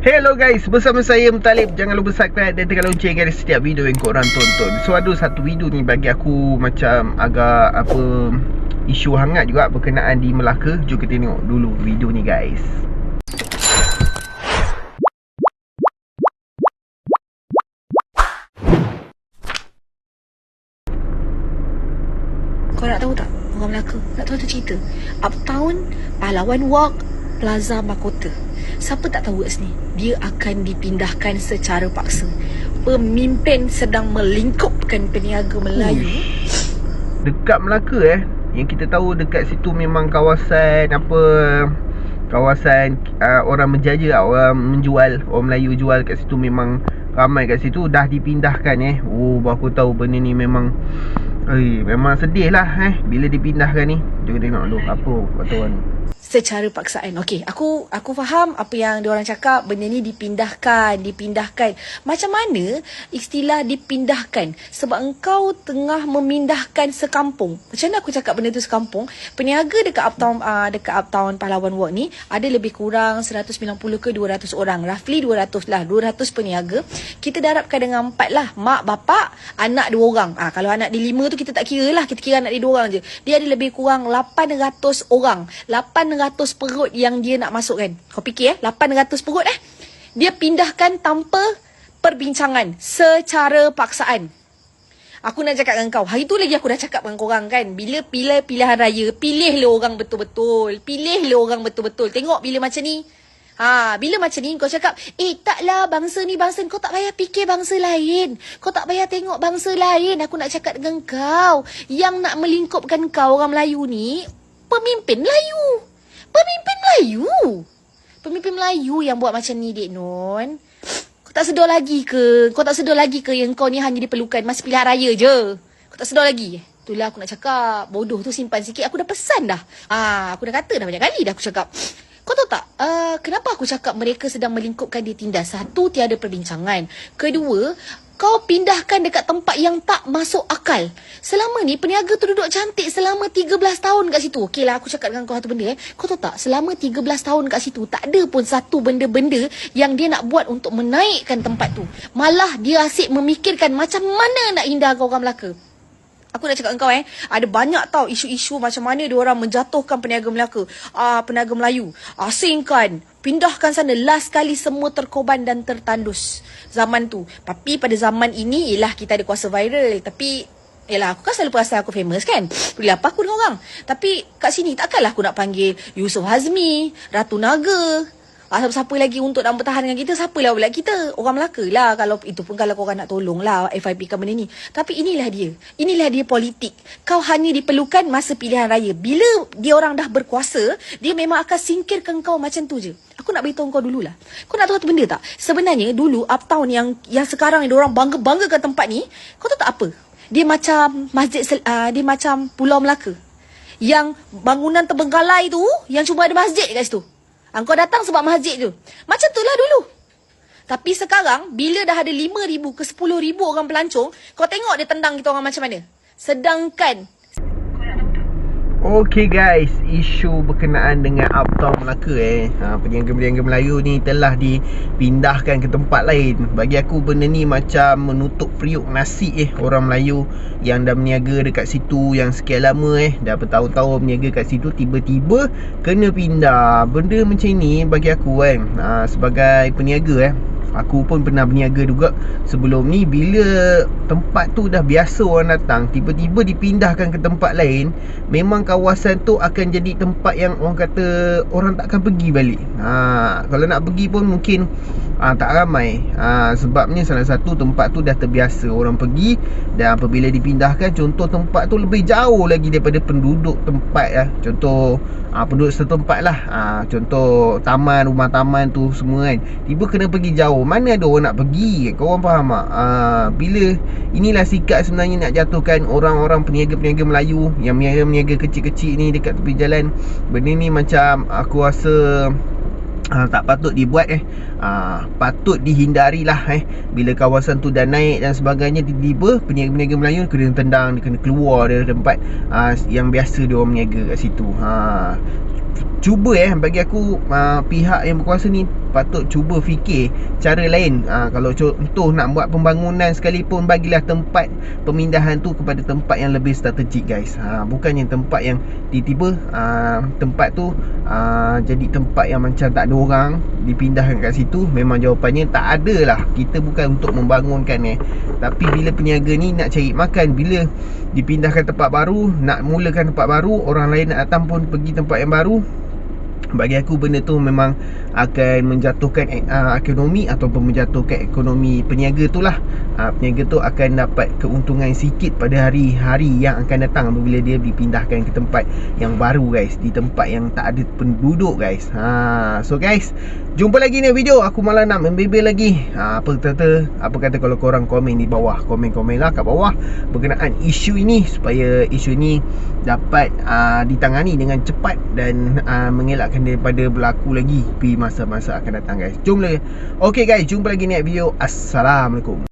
Hello guys, bersama saya Mtalib. Jangan lupa subscribe dan tekan lonceng guys setiap video yang korang tonton. So ada satu video ni bagi aku macam agak isu hangat juga berkenaan di Melaka. Jom kita tengok dulu video ni guys. Kau nak tahu tak orang Melaka? Nak tahu tu cerita Uptown, Pahlawan Walk, Plaza Mahkota. Siapa tak tahu kat sini, dia akan dipindahkan secara paksa. Pemimpin sedang melingkupkan peniaga Melayu. Dekat Melaka yang kita tahu dekat situ memang kawasan kawasan orang menjaja, orang menjual, orang Melayu jual kat situ, memang ramai kat situ. Dah dipindahkan baru aku tahu benda ni memang memang sedih lah bila dipindahkan ni. Jom tengok dulu apa peraturan ni. Secara paksaan. Okey, aku faham apa yang diorang cakap, benda ni dipindahkan. Macam mana istilah dipindahkan? Sebab engkau tengah memindahkan sekampung. Macam mana aku cakap benda tu sekampung? Peniaga dekat Uptown Pahlawan Walk ni ada lebih kurang 190 ke 200 orang. Roughly 200 lah, 200 peniaga. Kita darabkan dengan 4 lah. Mak, bapak, anak 2 orang. Kalau anak dia 5 tu kita tak kira lah. Kita kira anak dia 2 orang je. Dia ada lebih kurang 800 orang. 800 perut yang dia nak masukkan. Kau fikir 800 perut dia pindahkan tanpa perbincangan, secara paksaan. Aku nak cakap dengan kau, hari tu lagi aku dah cakap dengan korang kan, bila pilih pilihan raya, pilihlah orang betul-betul. Tengok bila macam ni, bila macam ni kau cakap, taklah bangsa ni bangsa ni. Kau tak payah fikir bangsa lain. Kau tak payah tengok bangsa lain. Aku nak cakap dengan kau, yang nak melingkupkan kau orang Melayu ni, Pemimpin Melayu yang buat macam ni, Dek Non. Kau tak sedar lagi ke? Yang kau ni hanya diperlukan masa pilihan raya je? Kau tak sedar lagi? Itulah aku nak cakap. Bodoh tu simpan sikit. Aku dah pesan dah. Aku dah kata dah banyak kali dah aku cakap. Kau tahu tak? Kenapa aku cakap mereka sedang melingkupkan dia tindas? Satu, tiada perbincangan. Kedua, kau pindahkan dekat tempat yang tak masuk akal. Selama ni peniaga tu duduk cantik selama 13 tahun kat situ. Okey lah, aku cakap dengan kau satu benda. Kau tahu tak, selama 13 tahun kat situ, tak ada pun satu benda-benda yang dia nak buat untuk menaikkan tempat tu. Malah dia asyik memikirkan macam mana nak hindarkan orang Melaka. Aku nak cakap dengan kau ada banyak tau isu-isu macam mana dia orang menjatuhkan peniaga Melaka. Peniaga Melayu. Asingkan, pindahkan sana. Last kali semua terkorban dan tertandus zaman tu. Tapi pada zaman ini, ialah kita ada kuasa viral. Tapi aku kan selalu perasan aku famous kan. Boleh apa aku dengan orang. Tapi kat sini takkanlah aku nak panggil Yusof Hazmi, Ratu Naga. Siapa lagi untuk nak bertahan dengan kita? Siapa lah pula kita? Orang Melaka lah. Kalau itu pun kalau korang nak tolong lah FIP kan benda ni. Tapi inilah dia politik. Kau hanya diperlukan masa pilihan raya. Bila dia orang dah berkuasa, dia memang akan singkirkan kau macam tu je. Aku nak beritahu kau dululah. Kau nak tahu satu benda tak? Sebenarnya dulu Uptown yang sekarang ni dia orang bangga-banggakan tempat ni, kau tahu tak apa? Dia macam dia macam Pulau Melaka. Yang bangunan terbengkalai tu, yang cuma ada masjid kat situ. Kau datang sebab masjid tu. Macam tu lah dulu. Tapi sekarang, bila dah ada 5,000 ke 10,000 orang pelancong, kau tengok dia tendang kita orang macam mana. Sedangkan Okey guys, isu berkenaan dengan Uptown Melaka peniaga-peniaga Melayu ni telah dipindahkan ke tempat lain. Bagi aku benda ni macam menutup periuk nasi orang Melayu yang dah berniaga dekat situ yang sekian lama dah bertahun-tahun berniaga kat situ, tiba-tiba kena pindah. Benda macam ni bagi aku sebagai peniaga aku pun pernah berniaga juga sebelum ni. Bila tempat tu dah biasa orang datang, tiba-tiba dipindahkan ke tempat lain, memang kawasan tu akan jadi tempat yang orang kata orang tak akan pergi balik. Kalau nak pergi pun mungkin tak ramai. Sebabnya salah satu tempat tu dah terbiasa orang pergi. Dan apabila dipindahkan, contoh tempat tu lebih jauh lagi daripada penduduk tempat Contoh penduduk setempat lah. Contoh taman, rumah taman tu semua kan, tiba kena pergi jauh. Mana ada orang nak pergi? Korang faham tak? Bila inilah sikap sebenarnya nak jatuhkan orang-orang peniaga-peniaga Melayu yang meniaga kecil-kecil ni dekat tepi jalan. Benda ni macam aku rasa tak patut dibuat patut dihindari lah bila kawasan tu dah naik dan sebagainya, tiba-tiba peniaga-peniaga Melayu kena tendang, dia kena keluar dari tempat yang biasa dia orang berniaga kat situ. Cuba bagi aku pihak yang berkuasa ni patut cuba fikir cara lain. Kalau contoh nak buat pembangunan sekalipun, bagilah tempat pemindahan tu kepada tempat yang lebih strategik guys. Bukannya tempat yang tiba-tiba tempat tu jadi tempat yang macam tak ada orang, dipindahkan kat situ. Memang jawapannya tak ada lah. Kita bukan untuk membangunkan tapi bila peniaga ni nak cari makan, bila dipindahkan tempat baru, nak mulakan tempat baru, orang lain nak datang pun pergi tempat yang baru, bagi aku benda tu memang akan menjatuhkan ekonomi ataupun menjatuhkan ekonomi peniaga tu lah. Peniaga tu akan dapat keuntungan sikit pada hari-hari yang akan datang apabila dia dipindahkan ke tempat yang baru guys, di tempat yang tak ada penduduk guys. So guys, jumpa lagi ni video. Aku malah nak membebel lagi. Apa kata kalau korang komen di bawah, komen-komen lah kat bawah berkenaan isu ini, supaya isu ini dapat ditangani dengan cepat dan mengelakkan daripada berlaku lagi di masa-masa akan datang guys. Jom lagi. Okay guys, jumpa lagi ni video. Assalamualaikum.